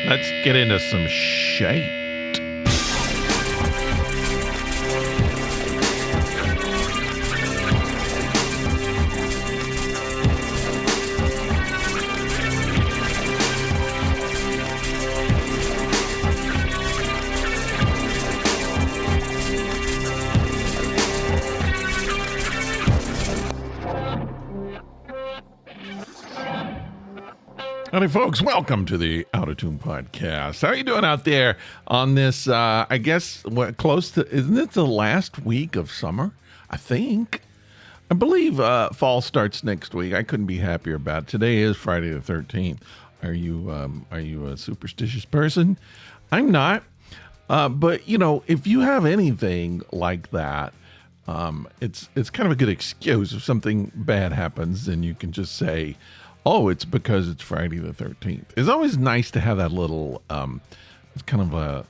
Let's get into some shape. Howdy, folks. Welcome to the Out of Tune Podcast. How are you doing out there on this, I guess, close to, isn't it the last week of summer? I believe fall starts next week. I couldn't be happier about it. Today is Friday the 13th. Are you a superstitious person? I'm not. But, you know, if you have anything like that, it's kind of a good excuse. If something bad happens, then you can just say, oh, it's because it's Friday the 13th. It's always nice to have that little, it's kind of a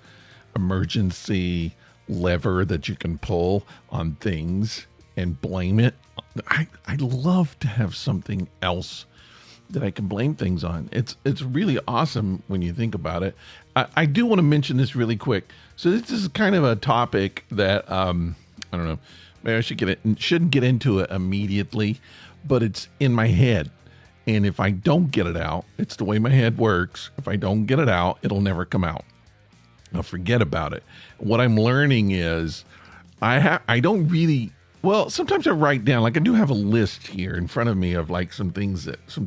emergency lever that you can pull on things and blame it. I'd love to have something else that I can blame things on. It's really awesome when you think about it. I do want to mention this really quick. So this is kind of a topic that, I don't know, maybe I shouldn't get into it immediately, but it's in my head. And if I don't get it out, it's the way my head works. If I don't get it out, it'll never come out. I'll forget about it. What I'm learning is I don't really, well, sometimes I write down, like I do have a list here in front of me of like some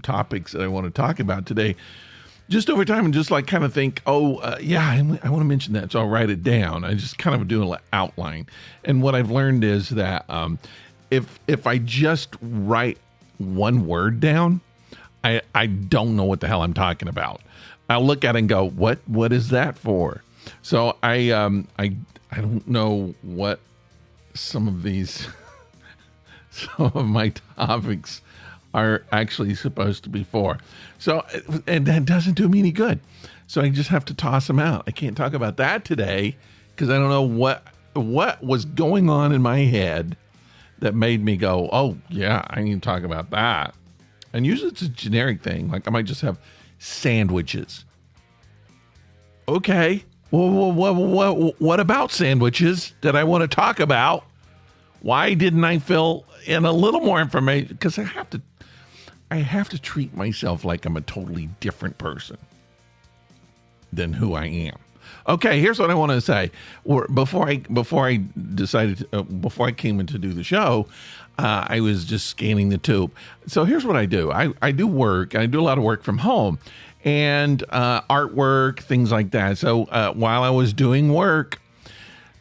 topics that I want to talk about today. Just over time and just like kind of think, I want to mention that. So I'll write it down. I just kind of do an outline. And what I've learned is that if I just write one word down, I don't know what the hell I'm talking about. I'll look at it and go, what is that for? So I don't know what some of my topics are actually supposed to be for. So, and that doesn't do me any good. So I just have to toss them out. I can't talk about that today because I don't know what was going on in my head that made me go, oh yeah, I need to talk about that. And usually it's a generic thing. Like I might just have sandwiches. Okay. Well, what about sandwiches that I want to talk about? Why didn't I fill in a little more information? Because I have to treat myself like I'm a totally different person than who I am. Okay, here's what I want to say. Before I came in to do the show, I was just scanning the tube. So here's what I do. I do work. I do a lot of work from home and artwork, things like that. So while I was doing work,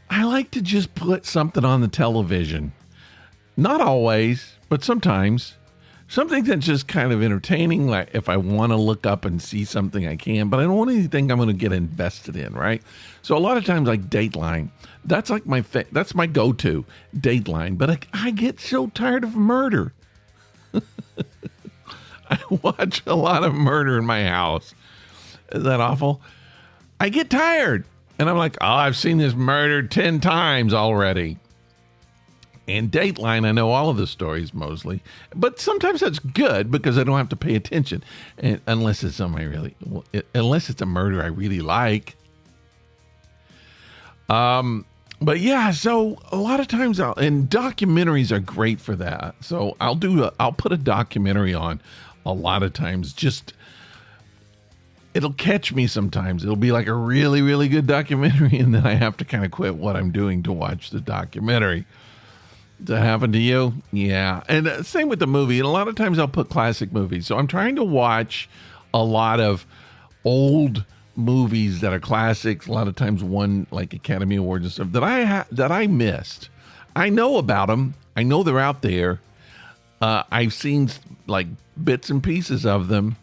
I like to just put something on the television. Not always, but sometimes. Something that's just kind of entertaining, like if I want to look up and see something, I can, but I don't want anything I'm going to get invested in, right? So a lot of times, like Dateline, that's like that's my go-to, Dateline. But I get so tired of murder. I watch a lot of murder in my house. Is that awful? I get tired, and I'm like, oh, I've seen this murder 10 times already. And Dateline, I know all of the stories mostly, but sometimes that's good because I don't have to pay attention, unless it's unless it's a murder I really like. But yeah, so a lot of times, and documentaries are great for that. So I'll put a documentary on a lot of times. Just it'll catch me sometimes. It'll be like a really, really good documentary, and then I have to kind of quit what I'm doing to watch the documentary. Does that happen to you? Yeah. And same with the movie. And a lot of times I'll put classic movies. So I'm trying to watch a lot of old movies that are classics. A lot of times won like Academy Awards and stuff that I missed. I know about them. I know they're out there. I've seen like bits and pieces of them.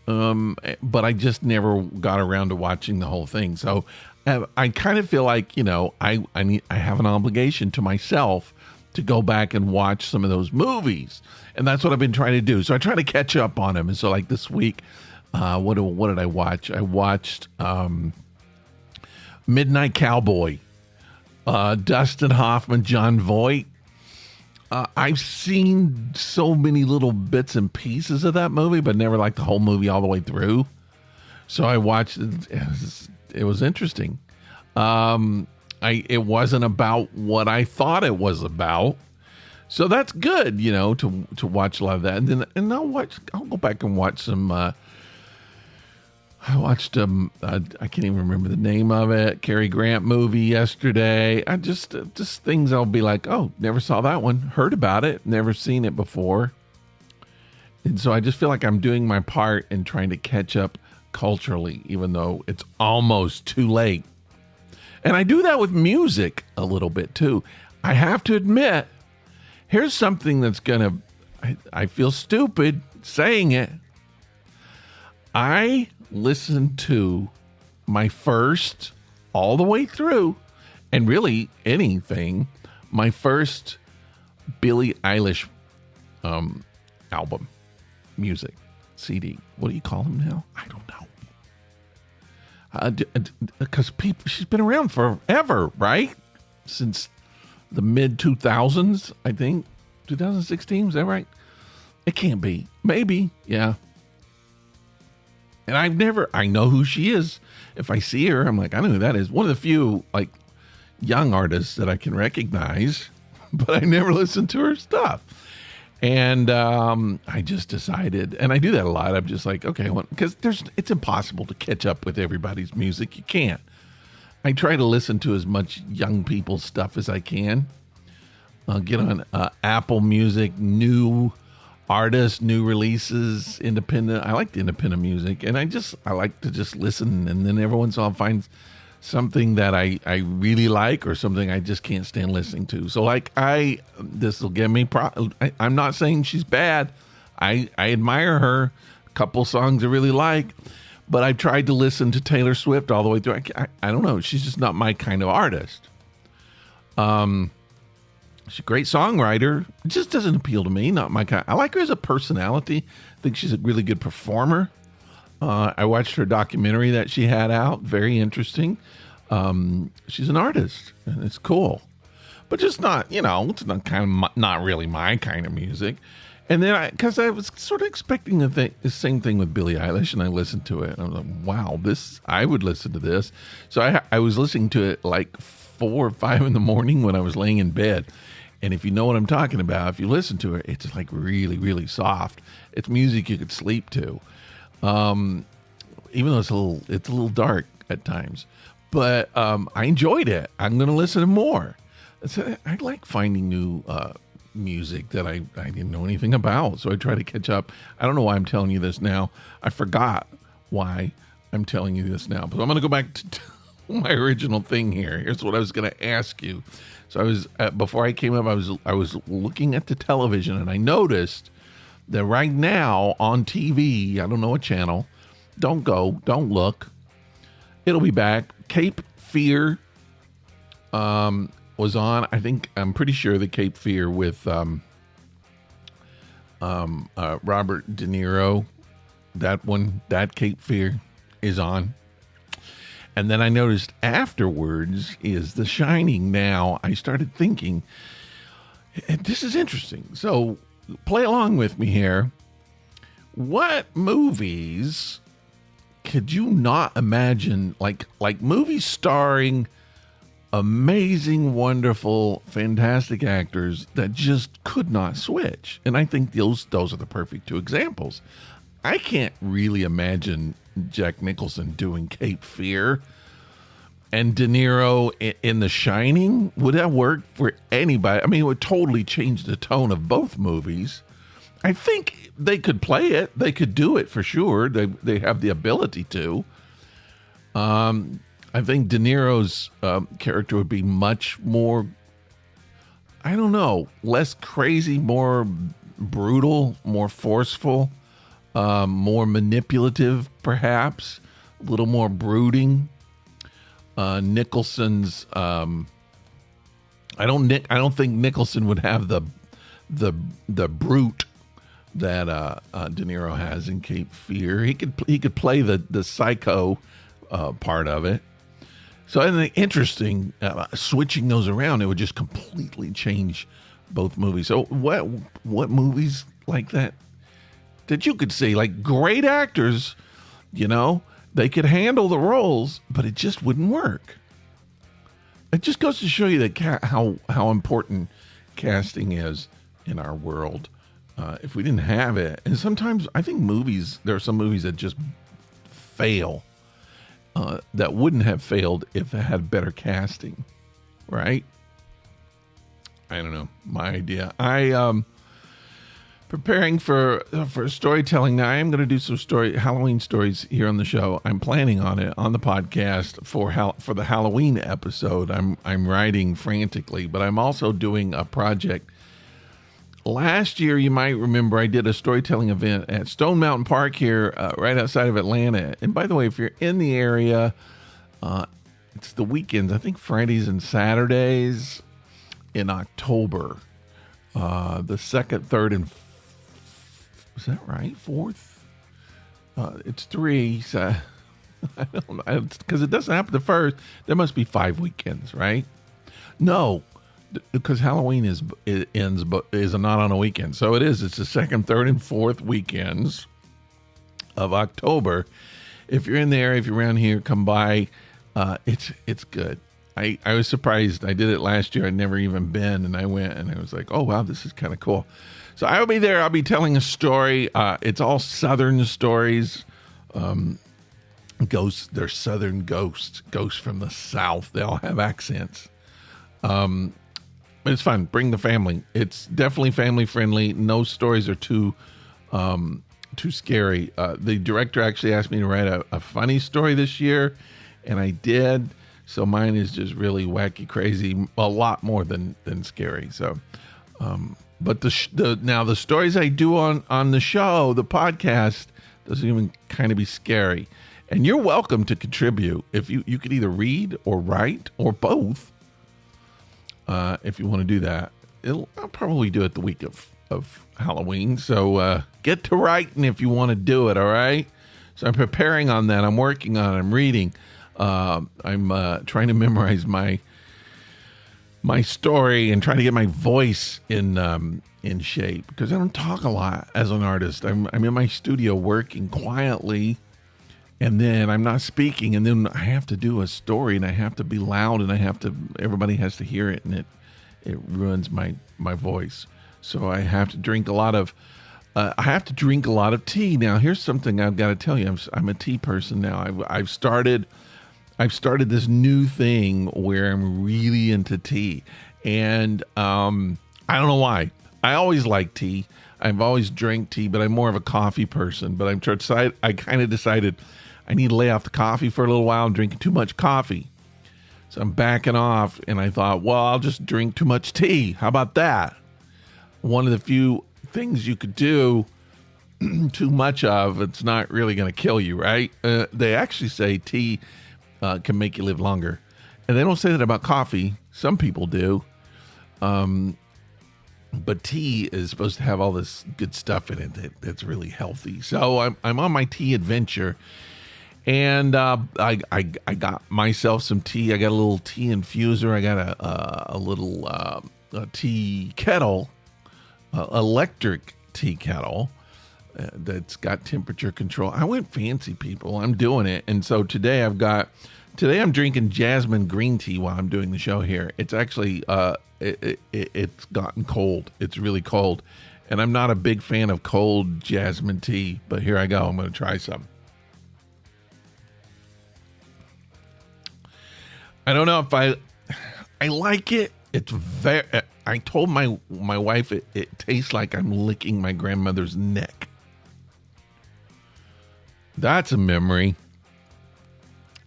But I just never got around to watching the whole thing. So I kind of feel like, you know, I have an obligation to myself to go back and watch some of those movies. And that's what I've been trying to do. So I try to catch up on them. And so like this week, what did I watch? I watched Midnight Cowboy, Dustin Hoffman, Jon Voight. I've seen so many little bits and pieces of that movie, but never like the whole movie all the way through. So I watched it. It was interesting. It wasn't about what I thought it was about. So that's good, to watch a lot of that. And I'll go back and watch some. I watched I can't even remember the name of it. Cary Grant movie yesterday. I just things I'll be like, oh, never saw that one. Heard about it, never seen it before. And so I just feel like I'm doing my part in trying to catch up culturally, even though it's almost too late. And I do that with music a little bit too. I have to admit, here's something that's I feel stupid saying it. I listened to my first, all the way through, and really anything, my first Billie Eilish album, music, CD. What do you call them now? I don't know. Because she's been around forever, right? Since the mid 2000s, I think. 2016, is that right? It can't be. Maybe, yeah. And I know who she is. If I see her, I'm like, I know who that is. One of the few, like, young artists that I can recognize, but I never listened to her stuff. And I just decided, and I do that a lot. I'm just like, okay, because it's impossible to catch up with everybody's music. You can't. I try to listen to as much young people's stuff as I can. Get on Apple Music, new artists, new releases, independent. I like the independent music, and I like to just listen, and then every once in a while find something that I really like or something I just can't stand listening to. So like this will give me I'm not saying she's bad. I admire her. A couple songs I really like, but I've tried to listen to Taylor Swift all the way through. I don't know. She's just not my kind of artist. She's a great songwriter. It just doesn't appeal to me. Not my kind. I like her as a personality. I think she's a really good performer. I watched her documentary that she had out. Very interesting. She's an artist, and it's cool, but just not, it's not not really my kind of music. And then because I was sort of expecting the same thing with Billie Eilish, and I listened to it, and I was like, wow, I would listen to this. So I was listening to it like 4 or 5 in the morning when I was laying in bed. And if you know what I'm talking about, if you listen to it, it's like really, really soft. It's music you could sleep to. Even though it's a little dark at times, but I enjoyed it. I'm going to listen to more. So I like finding new music that I didn't know anything about. So I try to catch up. I don't know why I'm telling you this now. I forgot why I'm telling you this now. But I'm going to go back to my original thing here. Here's what I was going to ask you. So I was before I came up, I was looking at the television, and I noticed that right now on TV, I don't know what channel. Don't look. It'll be back. Cape Fear was on. I'm pretty sure the Cape Fear with Robert De Niro. That Cape Fear is on. And then I noticed afterwards is The Shining. Now I started thinking, and this is interesting. So play along with me here. What movies could you not imagine, like movies starring amazing, wonderful, fantastic actors that just could not switch? And I think those are the perfect 2 examples. I can't really imagine Jack Nicholson doing Cape Fear and De Niro in The Shining. Would that work for anybody? I mean, it would totally change the tone of both movies. I think they could play it. They could do it for sure. They have the ability to. I think De Niro's character would be much more, I don't know, less crazy, more brutal, more forceful, more manipulative, perhaps, a little more brooding. Nicholson's, I don't think Nicholson would have the brute that De Niro has in Cape Fear. He could play the psycho part of it. So I think interesting, switching those around, it would just completely change both movies. So what movies like that you could see, like great actors, They could handle the roles, but it just wouldn't work. It just goes to show you that how important casting is in our world. If we didn't have it, and sometimes I think there are some movies that just fail, that wouldn't have failed if they had better casting, right? I don't know. My idea. Preparing for storytelling now. I am going to do some Halloween stories here on the show. I'm planning on it on the podcast for the Halloween episode. I'm writing frantically, but I'm also doing a project. Last year, you might remember, I did a storytelling event at Stone Mountain Park here, right outside of Atlanta. And by the way, if you're in the area, it's the weekends. I think Fridays and Saturdays in October. The second, third, and is that right? Fourth? It's 3. So I don't know, because it doesn't happen the first. There must be 5 weekends, right? No, because Halloween is not on a weekend. So it is. It's the second, third, and fourth weekends of October. If you're in the area, if you're around here, come by. It's good. I was surprised. I did it last year. I'd never even been, and I went, and I was like, oh, wow, this is kind of cool. So I'll be there. I'll be telling a story. It's all Southern stories. Ghosts. They're Southern ghosts from the South. They all have accents. But it's fun. Bring the family. It's definitely family friendly. No stories are too scary. The director actually asked me to write a funny story this year, and I did. So mine is just really wacky, crazy, a lot more than scary. So, but the stories I do on the show, the podcast, doesn't even kind of be scary. And you're welcome to contribute. If you could either read or write or both. If you want to do that, I'll probably do it the week of Halloween. So get to writing if you want to do it. All right. So I'm preparing on that. I'm working on it. I'm reading. I'm trying to memorize my story and trying to get my voice in shape, because I don't talk a lot as an artist. I'm in my studio working quietly, and then I'm not speaking, and then I have to do a story, and I have to be loud, and everybody has to hear it, and it ruins my voice. So I have to drink a lot of tea. Now, here's something I've got to tell you. I'm a tea person now. I've started this new thing where I'm really into tea, and I don't know why. I always like tea. I've always drank tea, but I'm more of a coffee person. But I kind of decided I need to lay off the coffee for a little while. I'm drinking too much coffee, so I'm backing off. And I thought, well, I'll just drink too much tea. How about that? One of the few things you could do too much of, it's not really going to kill you, right? They actually say tea can make you live longer. And they don't say that about coffee. Some people do. But tea is supposed to have all this good stuff in it that's really healthy. So I'm on my tea adventure. And I got myself some tea. I got a little tea infuser. I got a little tea kettle, electric tea kettle. That's got temperature control. I went fancy, people. I'm doing it. And so today I'm drinking jasmine green tea while I'm doing the show here. It's actually, it's gotten cold. It's really cold. And I'm not a big fan of cold jasmine tea, but here I go. I'm going to try some. I don't know if I like it. It's I told my wife it tastes like I'm licking my grandmother's neck. That's a memory.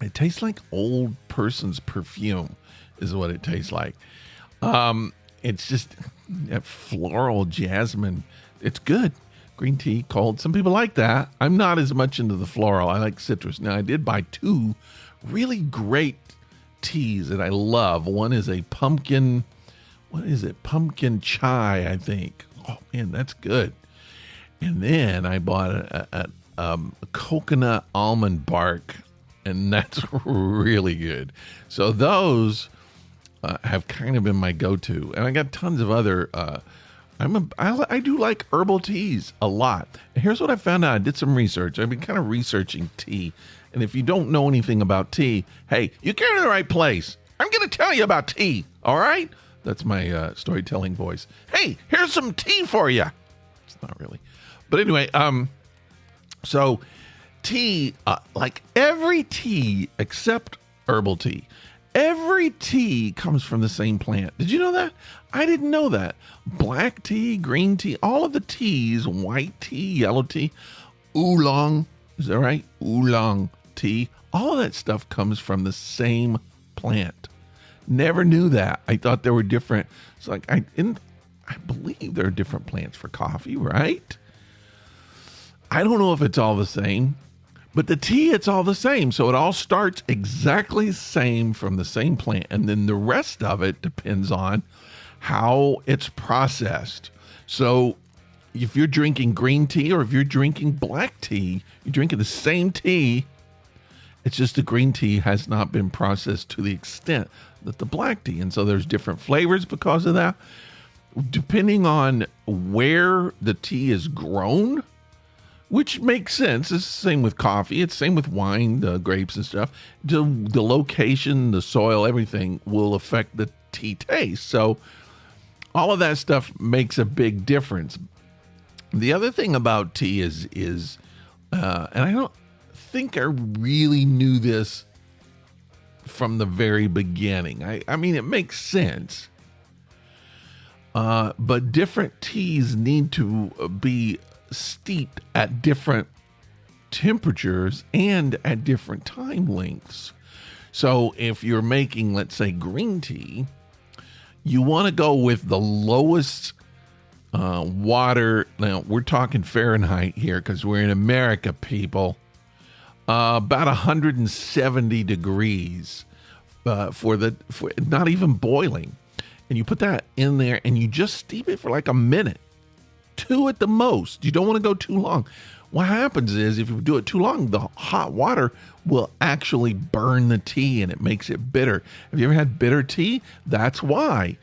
It tastes like old person's perfume is what it tastes like. It's just that floral jasmine. It's good. Green tea, cold. Some people like that. I'm not as much into the floral. I like citrus. Now, I did buy 2 really great teas that I love. One is a pumpkin, what is it? Pumpkin chai, I think. Oh, man, that's good. And then I bought a coconut almond bark, and that's really good. So those have kind of been my go-to. And I got tons of other I do like herbal teas a lot. And here's what I found out. I did some research. I've been kind of researching tea. And if you don't know anything about tea, hey, you came to the right place. I'm going to tell you about tea. All right? That's my storytelling voice. Hey, here's some tea for you. It's not really. But anyway, so tea, like every tea except herbal tea, every tea comes from the same plant. Did you know that? I didn't know that. Black tea, green tea, all of the teas, white tea, yellow tea, oolong, is that right? Oolong tea, all of that stuff comes from the same plant. Never knew that. I thought there were different. It's like I believe there are different plants for coffee, right? I don't know if it's all the same, but the tea, it's all the same. So it all starts exactly the same from the same plant. And then the rest of it depends on how it's processed. So if you're drinking green tea or if you're drinking black tea, you're drinking the same tea. It's just the green tea has not been processed to the extent that the black tea. And so there's different flavors because of that. Depending on where the tea is grown, which makes sense. It's the same with coffee. It's the same with wine, the grapes and stuff. The location, the soil, everything will affect the tea taste. So all of that stuff makes a big difference. The other thing about tea is and I don't think I really knew this from the very beginning. I mean, it makes sense. But different teas need to be steeped at different temperatures and at different time lengths. So if you're making, let's say, green tea, you want to go with the lowest water. Now, we're talking Fahrenheit here because we're in America, people. About 170 degrees for not even boiling. And you put that in there and you just steep it for like a minute, 2 at the most. You don't want to go too long. What happens is if you do it too long, the hot water will actually burn the tea and it makes it bitter. Have you ever had bitter tea? That's why.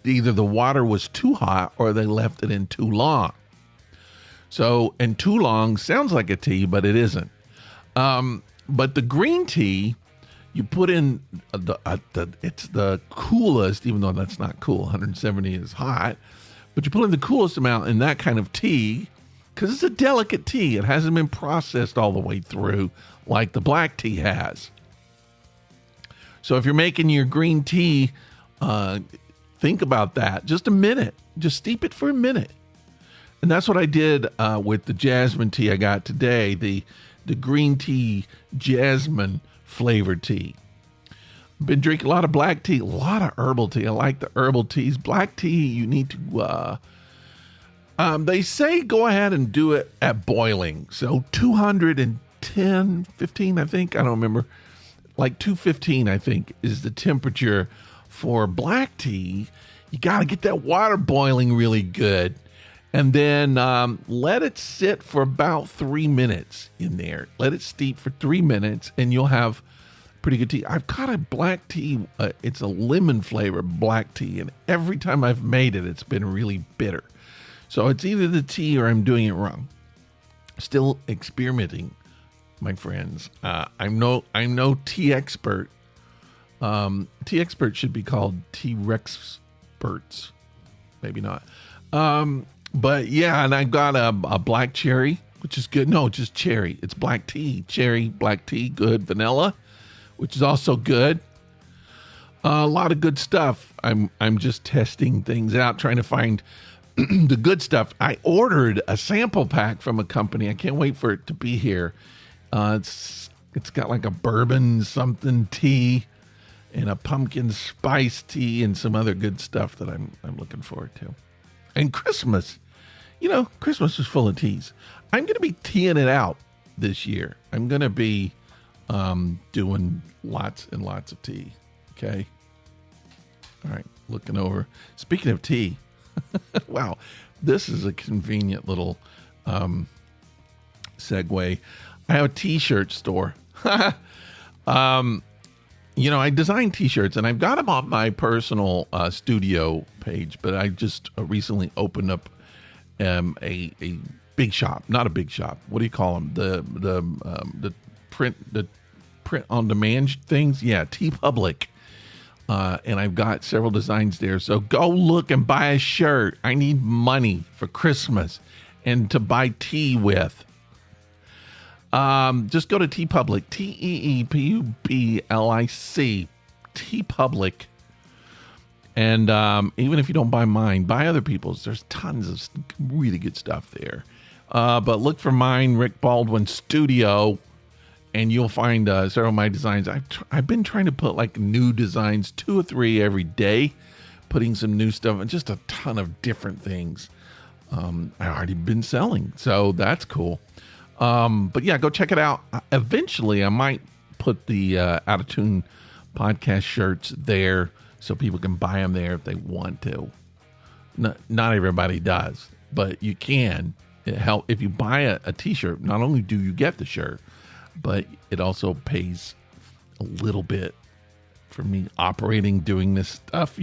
Either the water was too hot or they left it in too long. So, and too long sounds like a tea, but it isn't. But the green tea, you put in it's the coolest, even though that's not cool. 170 is hot, but you put in the coolest amount in that kind of tea because it's a delicate tea. It hasn't been processed all the way through like the black tea has. So if you're making your green tea, think about that. Just a minute. Just steep it for a minute. And that's what I did with the jasmine tea I got today, the green tea jasmine flavored tea. Been drinking a lot of black tea, a lot of herbal tea. I like the herbal teas. Black tea, you need to, they say go ahead and do it at boiling. So 210, 15, I think. I don't remember. Like 215, I think, is the temperature for black tea. You got to get that water boiling really good. And then let it sit for about 3 minutes in there. Let it steep for 3 minutes and you'll have pretty good tea. I've got a black tea. It's a lemon flavor black tea. And every time I've made it, it's been really bitter. So it's either the tea or I'm doing it wrong. Still experimenting, my friends. I'm no tea expert. Tea expert should be called T-Rex experts. Maybe not. But yeah, and I got a black cherry, which is good. No, just cherry. It's black tea. Cherry, black tea, good. Vanilla, which is also good. A lot of good stuff. I'm just testing things out, trying to find the good stuff. I ordered a sample pack from a company. I can't wait for it to be here. It's got like a bourbon something tea and a pumpkin spice tea and some other good stuff that I'm looking forward to. And Christmas, Christmas is full of teas. I'm going to be teeing it out this year. I'm going to be doing lots and lots of tea. Okay. All right. Looking over. Speaking of tea, wow, this is a convenient little segue. I have a t-shirt store. I design T-shirts, and I've got them on my personal studio page, but I just recently opened up a big shop, not a big shop. What do you call them? The print on demand things. Yeah, TeePublic. And I've got several designs there. So go look and buy a shirt. I need money for Christmas and to buy tea with. Just go to TeePublic, TeePublic, TeePublic. And even if you don't buy mine, buy other people's. There's tons of really good stuff there. But look for mine, Rick Baldwin Studio, and you'll find several of my designs. I've been trying to put like new designs, 2 or 3 every day, putting some new stuff and just a ton of different things. I already been selling, so that's cool. But yeah, go check it out. Eventually, I might put the Out of Tune podcast shirts there so people can buy them there if they want to. Not everybody does, but you can. It help if you buy a T-shirt. Not only do you get the shirt, but it also pays a little bit for me operating, doing this stuff.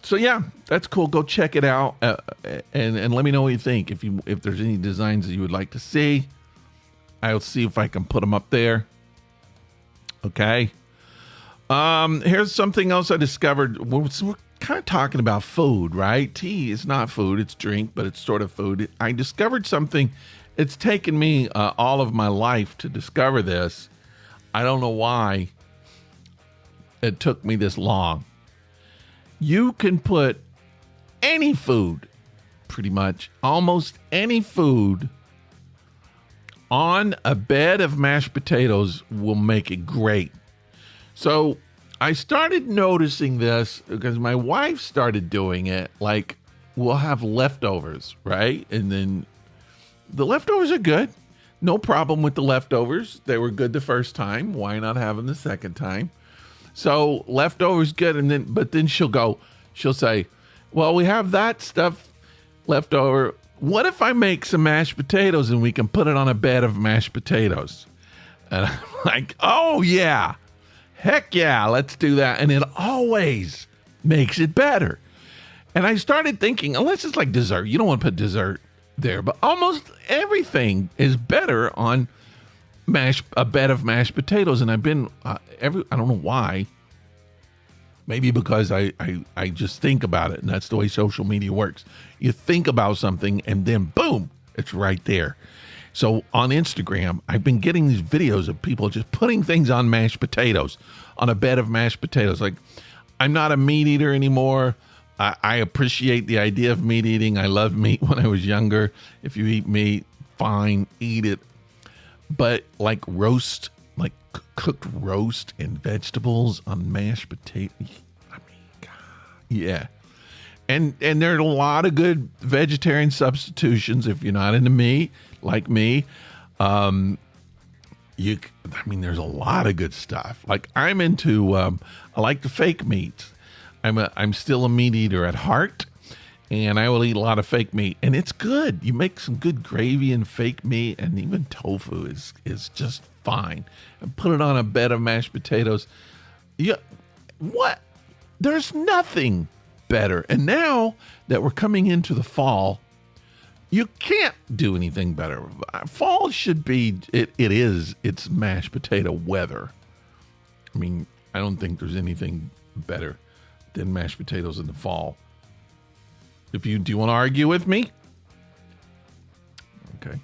So yeah, that's cool. Go check it out, and let me know what you think. If there's any designs that you would like to see, I'll see if I can put them up there. Okay. Here's something else I discovered. We're kind of talking about food, right? Tea is not food; it's drink, but it's sort of food. I discovered something. It's taken me all of my life to discover this. I don't know why it took me this long. You can put any food, pretty much, almost any food, on a bed of mashed potatoes will make it great. So I started noticing this because my wife started doing it. Like, we'll have leftovers, right? And then the leftovers are good. No problem with the leftovers. They were good the first time. Why not have them the second time? So leftovers good, but then she'll say, well, we have that stuff left over. What if I make some mashed potatoes and we can put it on a bed of mashed potatoes? And I'm like, oh yeah, heck yeah, let's do that. And it always makes it better. And I started thinking, unless it's like dessert, you don't want to put dessert there, but almost everything is better on a bed of mashed potatoes. And I've been I don't know why. Maybe because I just think about it, and that's the way social media works. You think about something, and then boom, it's right there. So on Instagram, I've been getting these videos of people just putting things on mashed potatoes, on a bed of mashed potatoes. Like, I'm not a meat eater anymore. I appreciate the idea of meat eating. I loved meat when I was younger. If you eat meat, fine, eat it. But like roast, like cooked roast and vegetables on mashed potatoes. I mean, God, yeah. And there are a lot of good vegetarian substitutions if you're not into meat, like me. There's a lot of good stuff. Like, I'm into, I like the fake meats. I'm still a meat eater at heart, and I will eat a lot of fake meat, and it's good. You make some good gravy and fake meat, and even tofu is just fine. And put it on a bed of mashed potatoes. Yeah, what? There's nothing better. And now that we're coming into the fall, you can't do anything better. Fall should be, it's mashed potato weather. I mean, I don't think there's anything better than mashed potatoes in the fall. Do you want to argue with me? Okay.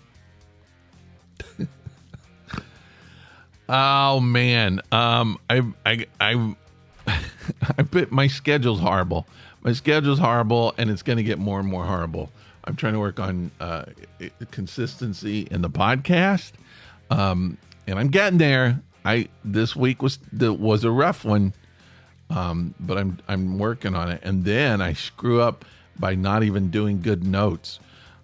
Oh man, I bet my schedule's horrible. My schedule's horrible, and it's going to get more and more horrible. I'm trying to work on consistency in the podcast, and I'm getting there. This week was a rough one. But I'm working on it, and then I screw up by not even doing good notes.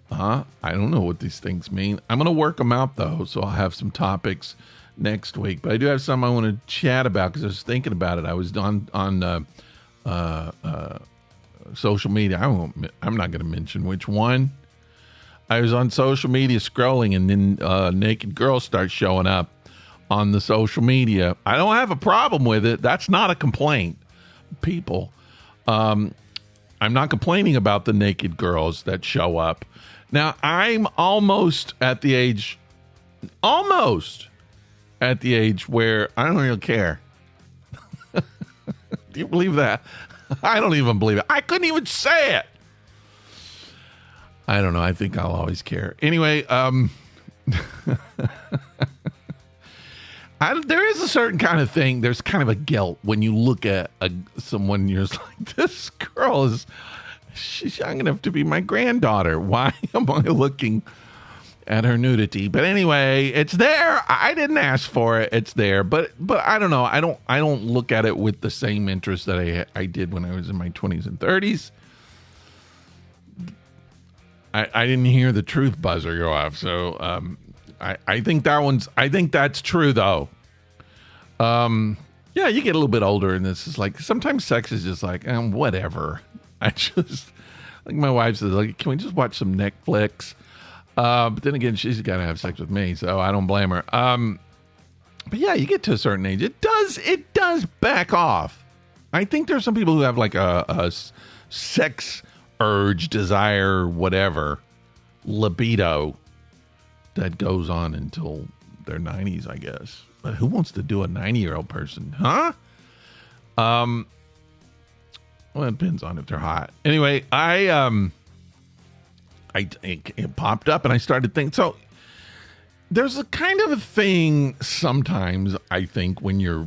I don't know what these things mean. I'm gonna work them out though, so I'll have some topics next week. But I do have some I want to chat about because I was thinking about it. I was on social media. I'm not gonna mention which one. I was on social media scrolling, and then naked girls start showing up on the social media. I don't have a problem with it. That's not a complaint, people. I'm not complaining about the naked girls that show up. Now, I'm almost at the age where I don't really care. Do you believe that? I don't even believe it. I couldn't even say it. I don't know. I think I'll always care. Anyway, there is a certain kind of thing. There's kind of a guilt when you look at someone and you're just like, this girl she's young enough to be my granddaughter. Why am I looking at her nudity? But anyway, it's there. I didn't ask for it. It's there. But I don't know. I don't look at it with the same interest that I did when I was in my 20s and 30s. I didn't hear the truth buzzer go off. So I think that's true though. Yeah, you get a little bit older and this is like, sometimes sex is just like, whatever. I just, like my wife says, like, can we just watch some Netflix? But then again, she's got to have sex with me, so I don't blame her. But yeah, you get to a certain age, it does back off. I think there's some people who have like a sex urge, desire, whatever, libido that goes on until their 90s, I guess. But who wants to do a 90-year-old person, huh? Well, it depends on if they're hot. Anyway, it popped up and I started thinking. So there's a kind of a thing sometimes, I think, when you're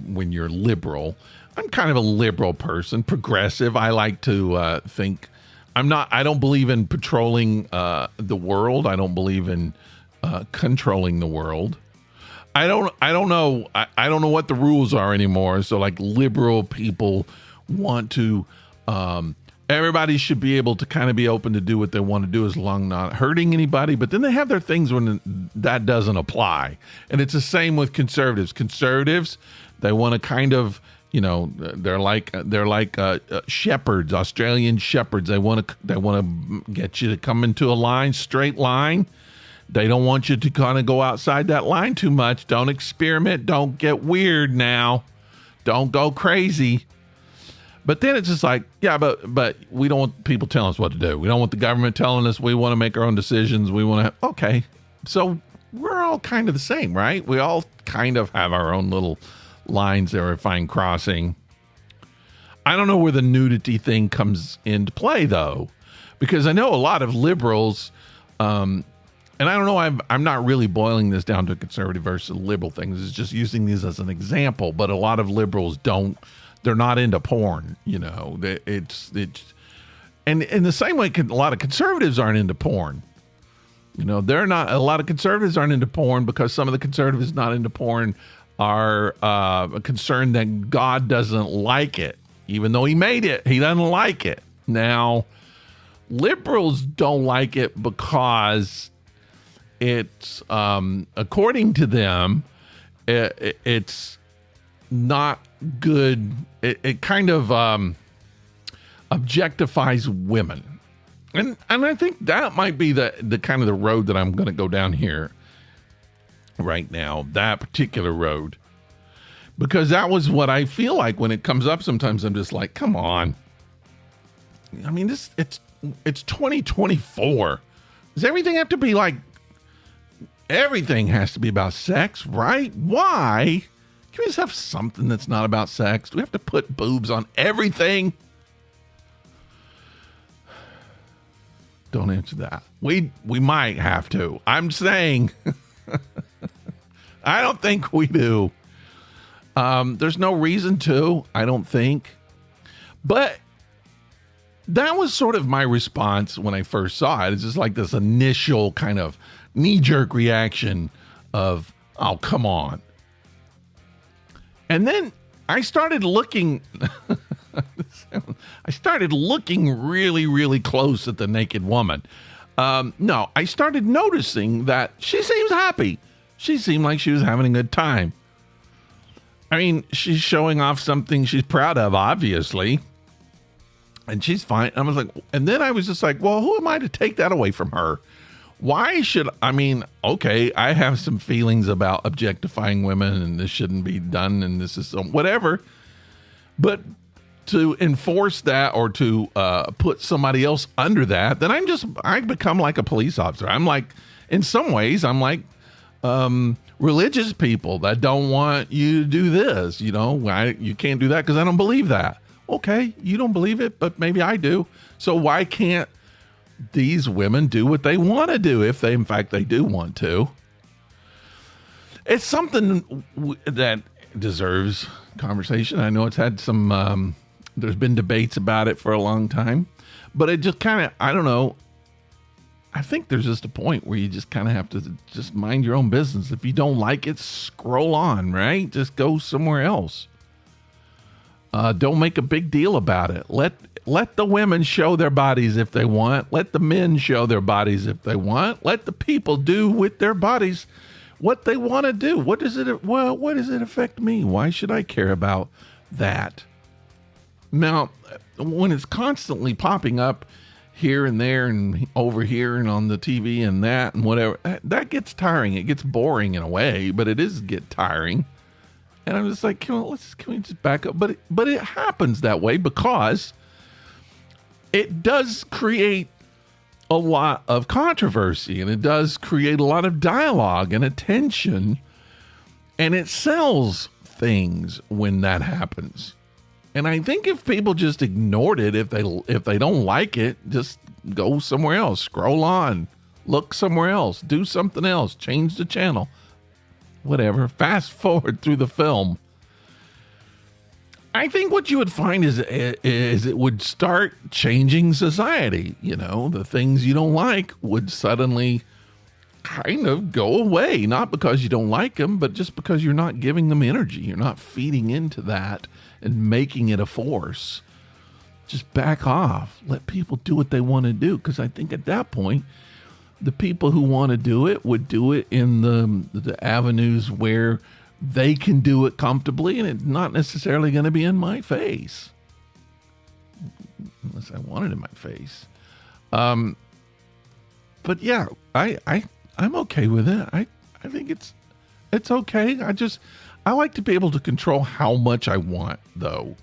liberal. I'm kind of a liberal person, progressive. I like to think. I don't believe in patrolling the world. I don't believe in controlling the world. I don't know. I don't know what the rules are anymore. So like liberal people want to, everybody should be able to kind of be open to do what they want to do as long as not hurting anybody. But then they have their things when that doesn't apply. And it's the same with conservatives. Conservatives, they want to kind of, they're like shepherds, Australian shepherds. They want to get you to come into a line, straight line. They don't want you to kind of go outside that line too much. Don't experiment. Don't get weird now. Don't go crazy. But then it's just like, yeah, but we don't want people telling us what to do. We don't want the government telling us. We want to make our own decisions. We want to, okay. So we're all kind of the same, right? We all kind of have our own little lines that we're fine crossing. I don't know where the nudity thing comes into play, though, because I know a lot of liberals, and I don't know, I'm not really boiling this down to conservative versus liberal things. It's just using these as an example, but a lot of liberals they're not into porn, it's and in the same way, a lot of conservatives aren't into porn. A lot of conservatives aren't into porn because some of the conservatives not into porn are concerned that God doesn't like it, even though he made it, he doesn't like it. Now, liberals don't like it because it's, according to them, it's not good. It kind of objectifies women, and I think that might be the kind of the road that I'm going to go down here right now. That particular road, because that was what I feel like when it comes up. Sometimes I'm just like, come on. I mean, it's 2024. Does everything have to be like? Everything has to be about sex, right? Why? Can we just have something that's not about sex? Do we have to put boobs on everything? Don't answer that. We might have to. I'm saying I don't think we do. There's no reason to, I don't think. But that was sort of my response when I first saw it. It's just like this initial kind of knee-jerk reaction of, oh, come on. And then I started looking, really, really close at the naked woman. No, I started noticing that she seems happy. She seemed like she was having a good time. I mean, she's showing off something she's proud of, obviously. And she's fine. I was like, and then I was just like, well, who am I to take that away from her? Why should, I mean, okay, I have some feelings about objectifying women and this shouldn't be done and this is whatever. But to enforce that or to put somebody else under that, then I become like a police officer. I'm like, in some ways, I'm like religious people that don't want you to do this. You can't do that because I don't believe that. Okay, you don't believe it, but maybe I do. So why can't these women do what they want to do if in fact they do want to? It's something that deserves conversation. I know it's had some, there's been debates about it for a long time, but it just kind of, I don't know. I think there's just a point where you just kind of have to just mind your own business. If you don't like it, scroll on, right? Just go somewhere else. Don't make a big deal about it. Let the women show their bodies if they want. Let the men show their bodies if they want. Let the people do with their bodies what they want to do. What does it affect me? Why should I care about that? Now, when it's constantly popping up here and there and over here and on the TV and that and whatever, that gets tiring. It gets boring in a way, but it is get tiring. And I'm just like, can we just back up? But it happens that way because it does create a lot of controversy and it does create a lot of dialogue and attention, and it sells things when that happens. And I think if people just ignored it, if they don't like it, just go somewhere else, scroll on, look somewhere else, do something else, change the channel, whatever, fast forward through the film. I think what you would find is it would start changing society. The things you don't like would suddenly kind of go away, not because you don't like them, but just because you're not giving them energy. You're not feeding into that and making it a force. Just back off. Let people do what they want to do. Because I think at that point, the people who want to do it would do it in the avenues where they can do it comfortably, and it's not necessarily going to be in my face. Unless I want it in my face. But yeah, I'm okay with it. I think it's okay. I like to be able to control how much I want, though,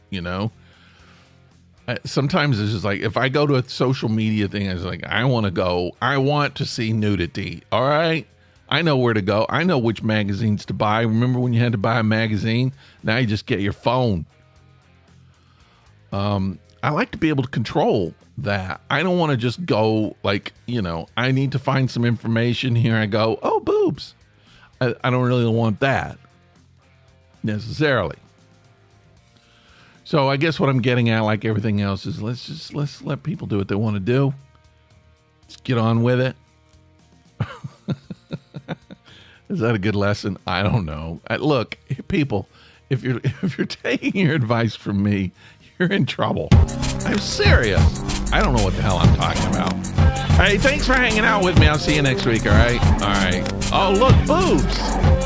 Sometimes it's just like, if I go to a social media thing, it's like, I want to see nudity. All right. I know where to go. I know which magazines to buy. Remember when you had to buy a magazine? Now you just get your phone. I like to be able to control that. I don't want to just go like, I need to find some information. Here I go. Oh, boobs. I don't really want that necessarily. So I guess what I'm getting at, like everything else, is let's let people do what they want to do. Let's get on with it. Is that a good lesson? I don't know. Look, people, if you're taking your advice from me, you're in trouble. I'm serious. I don't know what the hell I'm talking about. Hey, thanks for hanging out with me. I'll see you next week, all right? All right. Oh, look, boobs.